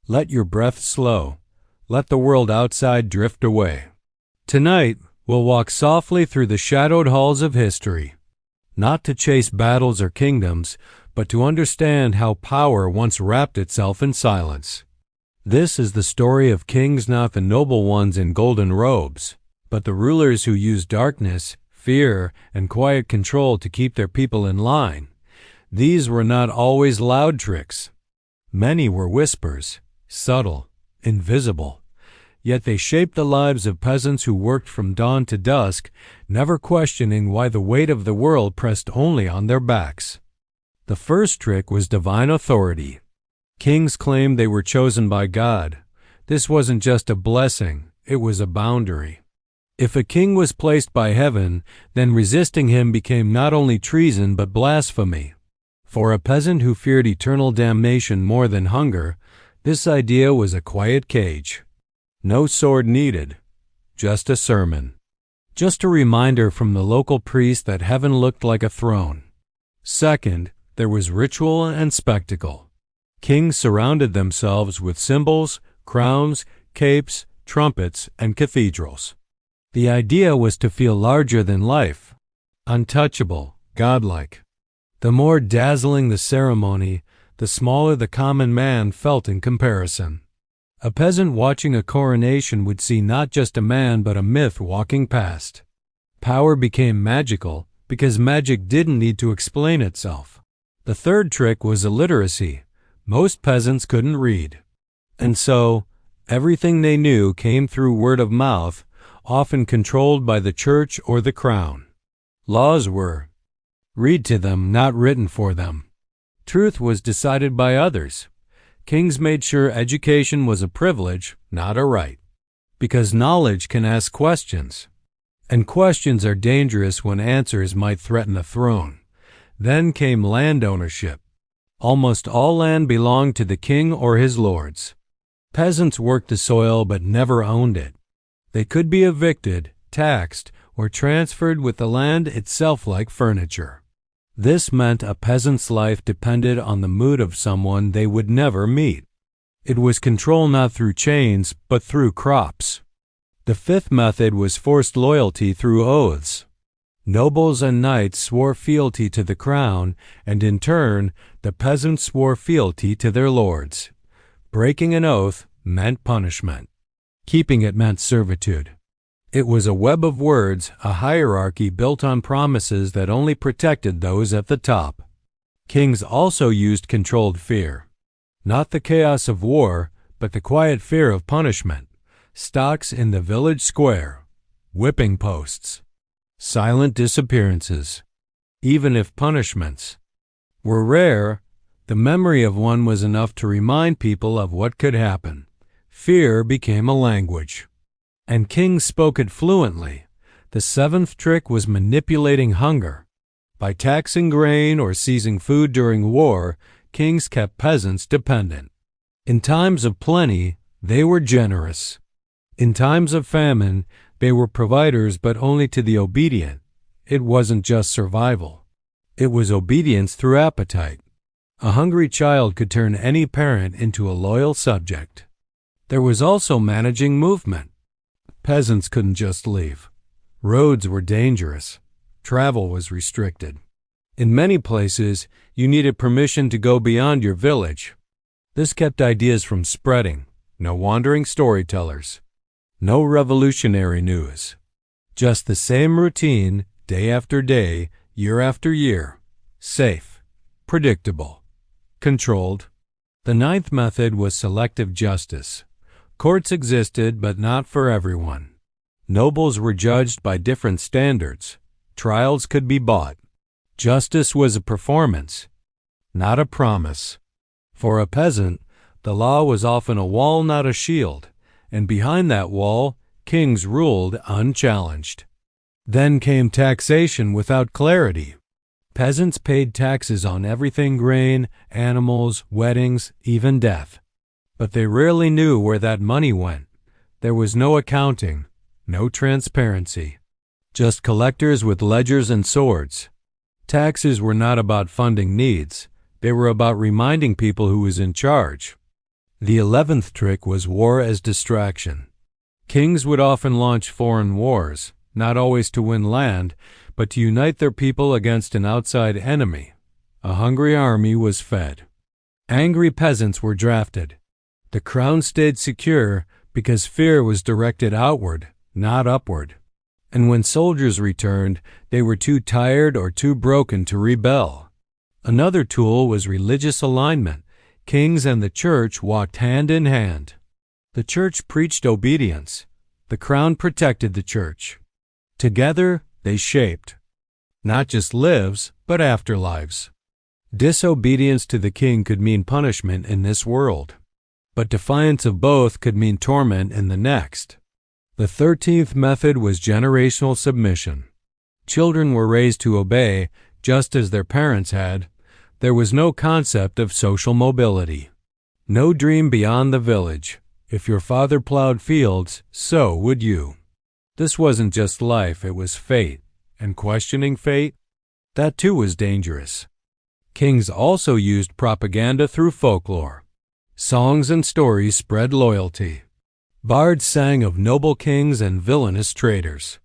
Let your breath slow. Let the world outside drift away. Tonight, we'll walk softly through the shadowed halls of history, not to chase battles or kingdoms, but to understand how power once wrapped itself in silence. This is the story of kings, not the noble ones in golden robes, but the rulers who used darkness, fear, and quiet control to keep their people in line. These were not always loud tricks. Many were whispers, subtle, invisible. Yet they shaped the lives of peasants who worked from dawn to dusk, never questioning why the weight of the world pressed only on their backs. The first trick was divine authority. Kings claimed they were chosen by God. This wasn't just a blessing, it was a boundary. If a king was placed by heaven, then resisting him became not only treason but blasphemy. For a peasant who feared eternal damnation more than hunger, this idea was a quiet cage. No sword needed, just a sermon. Just a reminder from the local priest that heaven looked like a throne. Second, there was ritual and spectacle. Kings surrounded themselves with symbols, crowns, capes, trumpets, and cathedrals. The idea was to feel larger than life, untouchable, godlike. The more dazzling the ceremony, the smaller the common man felt in comparison. A peasant watching a coronation would see not just a man but a myth walking past. Power became magical because magic didn't need to explain itself. The third trick was illiteracy. Most peasants couldn't read. And so, everything they knew came through word of mouth, often controlled by the church or the crown. Laws were read to them, not written for them. Truth was decided by others. Kings made sure education was a privilege, not a right, because knowledge can ask questions, and questions are dangerous when answers might threaten the throne. Then came land ownership. Almost all land belonged to the king or his lords. Peasants worked the soil but never owned it. They could be evicted, taxed, or transferred with the land itself like furniture. This meant a peasant's life depended on the mood of someone they would never meet. It was control not through chains, but through crops. The fifth method was forced loyalty through oaths. Nobles and knights swore fealty to the crown, and in turn, the peasants swore fealty to their lords. Breaking an oath meant punishment. Keeping it meant servitude. It was a web of words, a hierarchy built on promises that only protected those at the top. Kings also used controlled fear. Not the chaos of war, but the quiet fear of punishment. Stocks in the village square. Whipping posts. Silent disappearances. Even if punishments were rare, the memory of one was enough to remind people of what could happen. Fear became a language. And kings spoke it fluently. The seventh trick was manipulating hunger. By taxing grain or seizing food during war, kings kept peasants dependent. In times of plenty, they were generous. In times of famine, they were providers but only to the obedient. It wasn't just survival. It was obedience through appetite. A hungry child could turn any parent into a loyal subject. There was also managing movement. Peasants couldn't just leave. Roads were dangerous. Travel was restricted. In many places, you needed permission to go beyond your village. This kept ideas from spreading. No wandering storytellers. No revolutionary news. Just the same routine, day after day, year after year. Safe. Predictable. Controlled. The ninth method was selective justice. Courts existed, but not for everyone. Nobles were judged by different standards. Trials could be bought. Justice was a performance, not a promise. For a peasant, the law was often a wall, not a shield, and behind that wall, kings ruled unchallenged. Then came taxation without clarity. Peasants paid taxes on everything: grain, animals, weddings, even death. But they rarely knew where that money went. There was no accounting, no transparency. Just collectors with ledgers and swords. Taxes were not about funding needs. They were about reminding people who was in charge. The 11th trick was war as distraction. Kings would often launch foreign wars, not always to win land, but to unite their people against an outside enemy. A hungry army was fed. Angry peasants were drafted. The crown stayed secure because fear was directed outward, not upward. And when soldiers returned, they were too tired or too broken to rebel. Another tool was religious alignment. Kings and the church walked hand in hand. The church preached obedience. The crown protected the church. Together, they shaped not just lives, but afterlives. Disobedience to the king could mean punishment in this world, but defiance of both could mean torment in the next. The 13th method was generational submission. Children were raised to obey, just as their parents had. There was no concept of social mobility. No dream beyond the village. If your father plowed fields, so would you. This wasn't just life, it was fate. And questioning fate? That too was dangerous. Kings also used propaganda through folklore. Songs and stories spread loyalty. Bards sang of noble kings and villainous traitors.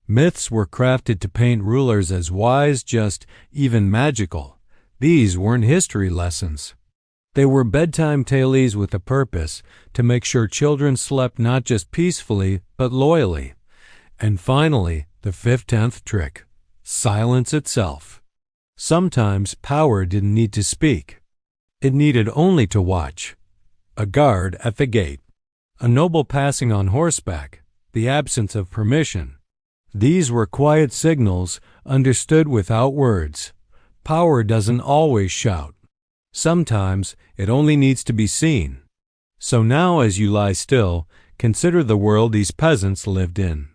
Myths were crafted to paint rulers as wise, just, even magical. These weren't history lessons. They were bedtime tales with a purpose, to make sure children slept not just peacefully, but loyally. And finally, the 15th trick, silence itself. Sometimes power didn't need to speak. It needed only to watch. A guard at the gate. A noble passing on horseback. The absence of permission. These were quiet signals, understood without words. Power doesn't always shout. Sometimes it only needs to be seen. So now as you lie still, consider the world these peasants lived in.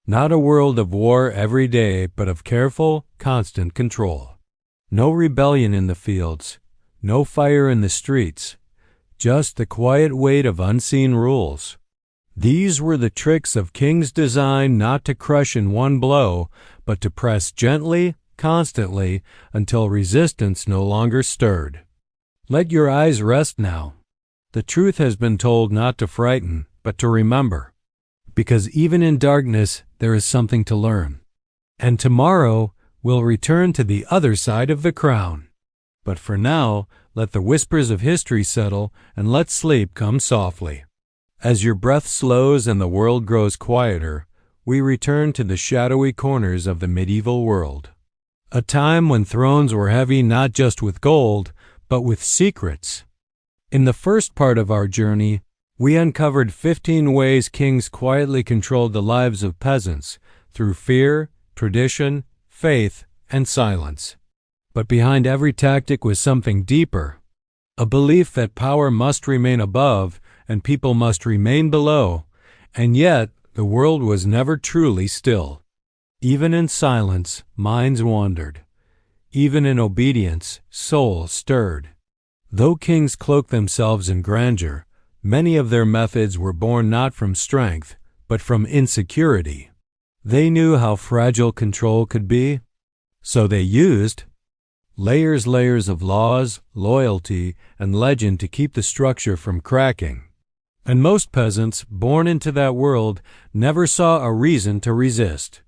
Not a world of war every day, but of careful, constant control. No rebellion in the fields, no fire in the streets, just the quiet weight of unseen rules. These were the tricks of kings designed not to crush in one blow, but to press gently, constantly, until resistance no longer stirred. Let your eyes rest now. The truth has been told not to frighten, but to remember. Because even in darkness, there is something to learn. And tomorrow, we'll return to the other side of the crown. But for now, let the whispers of history settle, and let sleep come softly. As your breath slows and the world grows quieter, we return to the shadowy corners of the medieval world. A time when thrones were heavy not just with gold, but with secrets. In the first part of our journey, we uncovered 15 ways kings quietly controlled the lives of peasants through fear, tradition, faith, and silence. But behind every tactic was something deeper, a belief that power must remain above and people must remain below, and yet the world was never truly still. Even in silence, minds wandered. Even in obedience, souls stirred. Though kings cloaked themselves in grandeur, many of their methods were born not from strength, but from insecurity. They knew how fragile control could be, so they used layers of laws, loyalty, and legend to keep the structure from cracking. And most peasants, born into that world, never saw a reason to resist.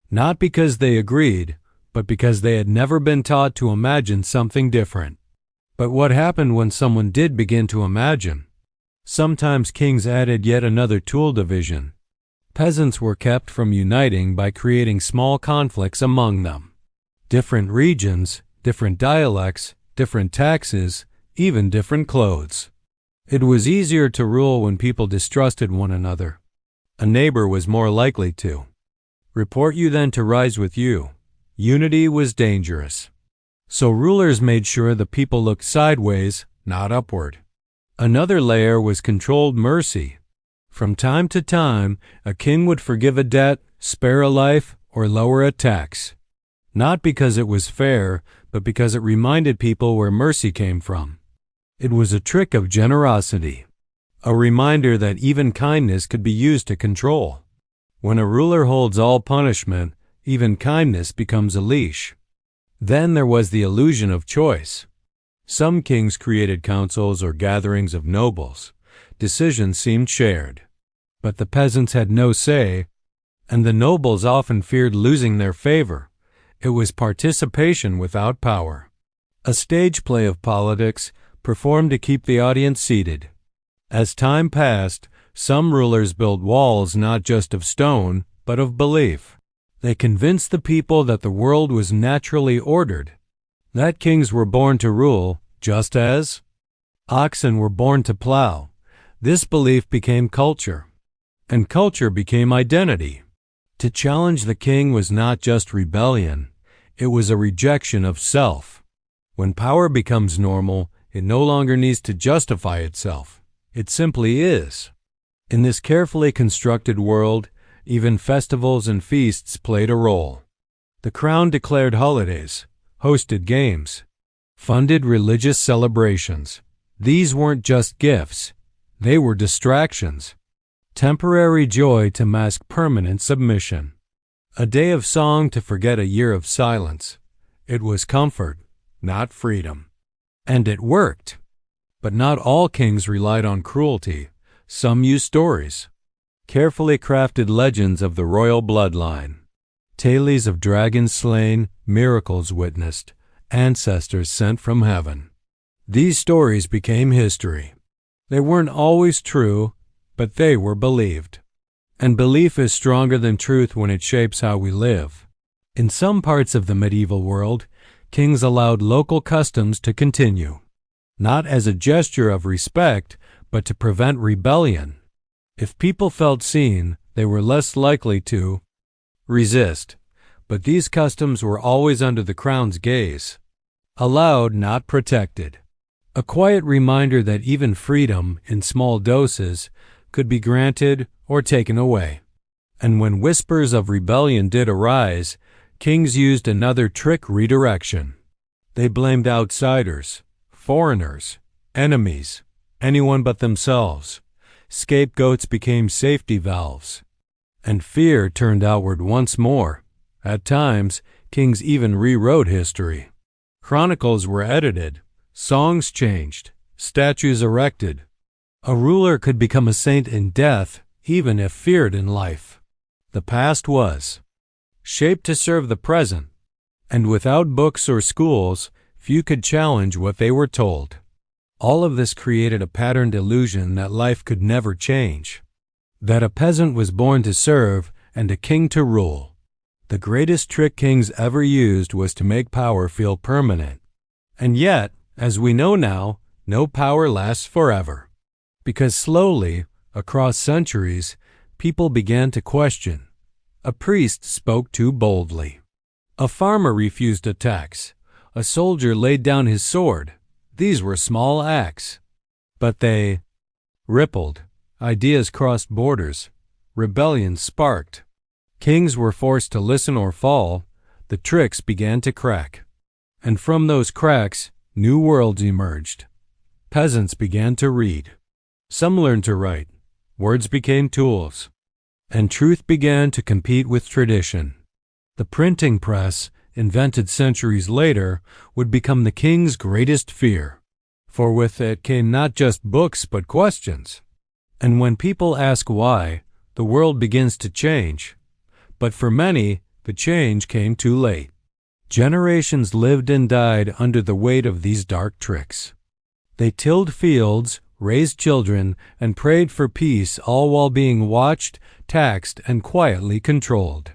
Not because they agreed, but because they had never been taught to imagine something different. But what happened when someone did begin to imagine? Sometimes kings added yet another tool division. Peasants were kept from uniting by creating small conflicts among them. Different regions, different dialects, different taxes, even different clothes. It was easier to rule when people distrusted one another. A neighbor was more likely to. Report you then to rise with you. Unity was dangerous. So rulers made sure the people looked sideways, not upward. Another layer was controlled mercy. From time to time, a king would forgive a debt, spare a life, or lower a tax. Not because it was fair, but because it reminded people where mercy came from. It was a trick of generosity, a reminder that even kindness could be used to control. When a ruler holds all punishment, even kindness becomes a leash. Then there was the illusion of choice. Some kings created councils or gatherings of nobles. Decisions seemed shared. But the peasants had no say, and the nobles often feared losing their favor. It was participation without power. A stage play of politics performed to keep the audience seated. As time passed, some rulers built walls not just of stone, but of belief. They convinced the people that the world was naturally ordered, that kings were born to rule, just as oxen were born to plow. This belief became culture, and culture became identity. To challenge the king was not just rebellion, it was a rejection of self. When power becomes normal, it no longer needs to justify itself. It simply is. In this carefully constructed world, even festivals and feasts played a role. The crown declared holidays, hosted games, funded religious celebrations. These weren't just gifts, they were distractions. Temporary joy to mask permanent submission. A day of song to forget a year of silence. It was comfort, not freedom. And it worked. But not all kings relied on cruelty. Some used stories, carefully crafted legends of the royal bloodline, tales of dragons slain, miracles witnessed, ancestors sent from heaven. These stories became history. They weren't always true, but they were believed. And belief is stronger than truth when it shapes how we live. In some parts of the medieval world, kings allowed local customs to continue, not as a gesture of respect, but to prevent rebellion. If people felt seen, they were less likely to resist. But these customs were always under the crown's gaze. Allowed, not protected. A quiet reminder that even freedom, in small doses, could be granted or taken away. And when whispers of rebellion did arise, kings used another trick: redirection. They blamed outsiders, foreigners, enemies, anyone but themselves. Scapegoats became safety valves. And fear turned outward once more. At times, kings even rewrote history. Chronicles were edited, songs changed, statues erected. A ruler could become a saint in death, even if feared in life. The past was shaped to serve the present, and without books or schools, few could challenge what they were told. All of this created a patterned illusion that life could never change, that a peasant was born to serve and a king to rule. The greatest trick kings ever used was to make power feel permanent. And yet, as we know now, no power lasts forever. Because slowly, across centuries, people began to question. A priest spoke too boldly. A farmer refused a tax. A soldier laid down his sword. These were small acts. But they rippled. Ideas crossed borders. Rebellion sparked. Kings were forced to listen or fall. The tricks began to crack. And from those cracks, new worlds emerged. Peasants began to read. Some learned to write. Words became tools. And truth began to compete with tradition. The printing press, invented centuries later, would become the king's greatest fear. For with it came not just books but questions. And when people ask why, the world begins to change. But for many, the change came too late. Generations lived and died under the weight of these dark tricks. They tilled fields, raised children, and prayed for peace, all while being watched, taxed, and quietly controlled.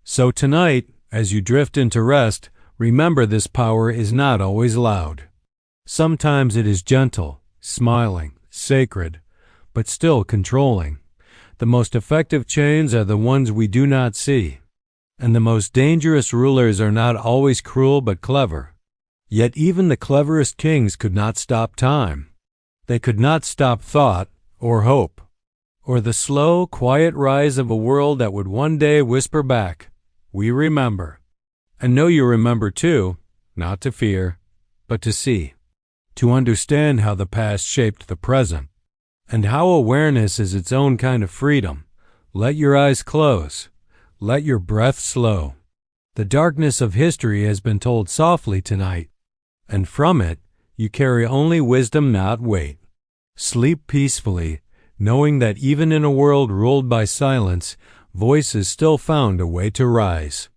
So tonight, as you drift into rest, remember this power is not always loud. Sometimes it is gentle, smiling, sacred, but still controlling. The most effective chains are the ones we do not see. And the most dangerous rulers are not always cruel but clever. Yet even the cleverest kings could not stop time. They could not stop thought or hope, or the slow, quiet rise of a world that would one day whisper back, "We remember." And know you remember too, not to fear, but to see, to understand how the past shaped the present, and how awareness is its own kind of freedom. Let your eyes close. Let your breath slow. The darkness of history has been told softly tonight, and from it, you carry only wisdom, not weight. Sleep peacefully, knowing that even in a world ruled by silence, voices still found a way to rise.